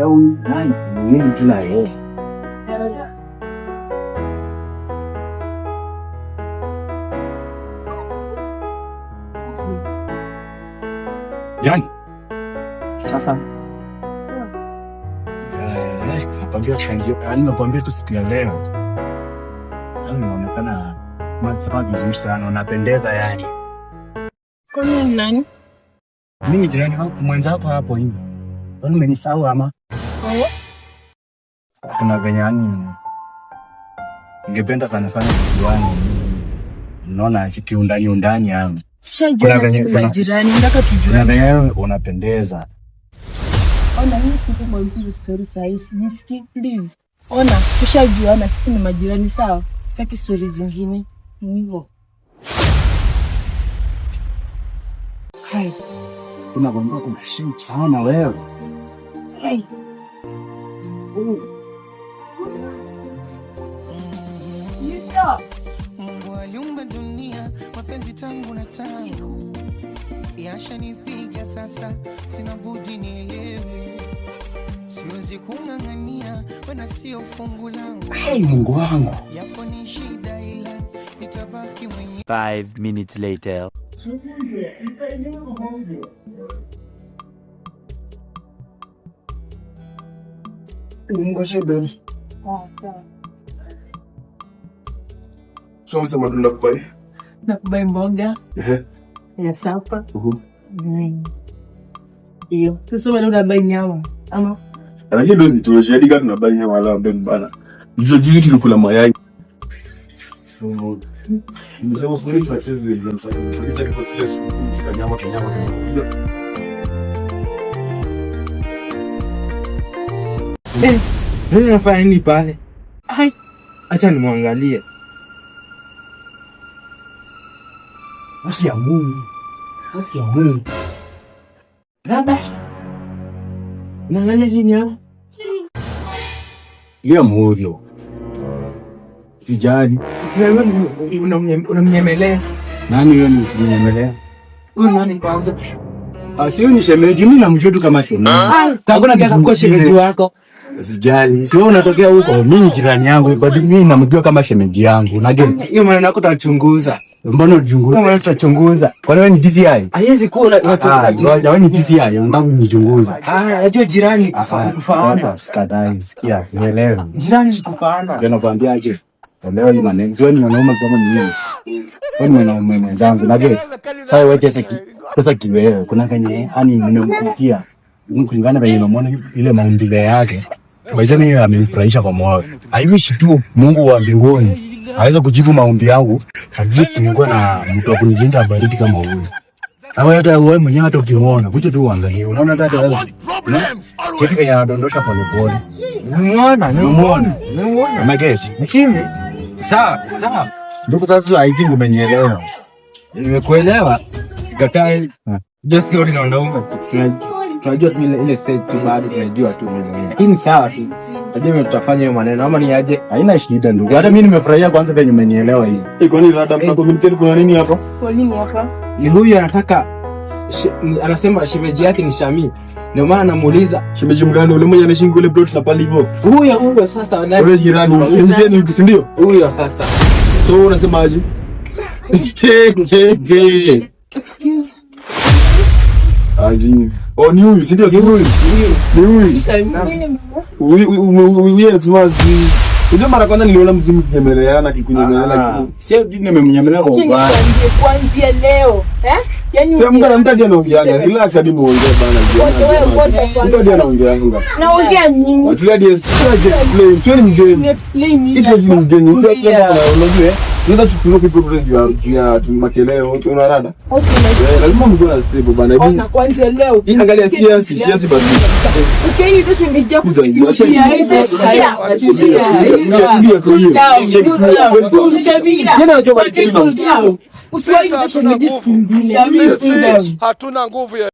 Au nani mimi tuna yeye. Yani sasa nakwambia chanzi, nakwambia tu siku ya leo unaonekana mwanzo vizuri sana, unapendeza yani. Kwa nani? Mimi jirani wako mwenzako hapo hivi. Kwani umenisahau ama? Kuna venye yani ningependa sana kujuana. Unaona kiundani hapo. Kuna venye jirani ndaka tujuane. Kuna venye unapendeza. Ona mimi siku mwanzo story sahihi. Nisikii please. Ona tushajuana, sisi ni majirani sawa. Sitaki stories zingine. Hivyo. Hai. Kuna bomba kumshinda sana wewe. Hai. Mungu aliumba dunia, mapenzi tangu na tangu. Yashanipiga sasa, sina budi nielewe. Siwezi kung'ang'ania, wala sio fungu langu. Hey, Mungu wangu. Yapo ni shida ila nitabaki mwenyewe. 5 minutes later. Mungu shida. So msema tunakubali. Nakubali mboga. Ya sapa. Iyo. Sasa wewe unabali nyama. Ama Lakini ndio nitoleshia diga tunabali nyama la ndo bana. Juzi tulikula mayai. So msema fulani sasa hivi ndio msema. Sasa niko stress nyama. Wewe unafanya nini pale? Hai. Acha nimwangalie. Haki ya Mungu. Baba. Unaangalia nini hapo? Ya moyo. Sijali. Sasa unamnyemelea. Nani wewe unamnyemelea? Huyu nani kwanza? Sio ni shemeji, mimi namjua tu kama shemeji. Takuna kitakuwa shemeji wako. Sijali. Sio unatokea huko, mimi jirani yangu, kwa mimi namjua kama shemeji yangu. Na gani? Hiyo maneno yako tutachunguza. Mbona unachunguza? Mbona tutachunguza? Kwa nini ni DCI? Haiwezi kuwa unataka. Wewe ni DCI, unataka kunichunguza. Najua jirani kufaana. Sikadai, sikia, nielewe. Jirani sikufaana. Ndio nakwambia aje. Leo hii maneno, sio ni mwanaume kama ni mimi. Wewe ni mwanaume mwenzangu. Najua. Sasa wewe sasa kiwewe, kuna kwenye yani nimemkutia. Kulingana na yeye unaona ile maumbile yake. Baizani yeye amenifurahisha kwa moyo. I wish tu Mungu wa mbinguni aweze kujibu maombi yangu. At least ningekuwa na mtu wa kunilinda baridi kama huyu. Au hata wewe mwenyewe hata ukimuona, kuja tu uangalie. Unaona hata wewe. Kitu yanadondosha pole pole. Unamuona. Mageshi. Nikimi. Sawa. Ndugu sasa I think umenielewa. Nimekuelewa. Sikatai. Just sio ni wanaume. Tunajua tu ile state tu bado tunajua tu mwenyewe. Lakini sawa tu. Najua tutafanya hiyo maneno ama ni aje? Haina shida ndugu. Hata mimi nimefurahia kwanza venye umenielewa hii. Iko ni rada mna communicate kuna nini hapa? kwa nini hapa? Ni huyu anataka anasema shemeji yake ni Shami. Ndio maana namuuliza Shemeji mgani ule mwenye anashinga ule plot na pale hivyo. Huyo sasa ule jirani ni si ndio? Huyo sasa. So unasemaje? Excuse. Azini. Oh ni huyu, si ndio? Ni huyu. Wewe smazi. Ndio mara kwanza niliona mzimu kinyemeleana kikunyemelea sio nimemnyemelea kwa ubaya. Kuanzia leo, Yaani sio mtu anamtaja anaongea. Relax hadi muongee bana. Mtu hadi anaongea. Naongea nini? Watu hadi explain. Sio mgeni. Explain me. Kitu ni mgeni. Unajua? Tunataka tufungue problem juu ya makelele unarada. Okay, lazima mguu na stable bana. Ona kuanzia leo. Angalia kiasi basi. Okay, hiyo ndio imejia kusikia hizo. Hatuna nguvu ya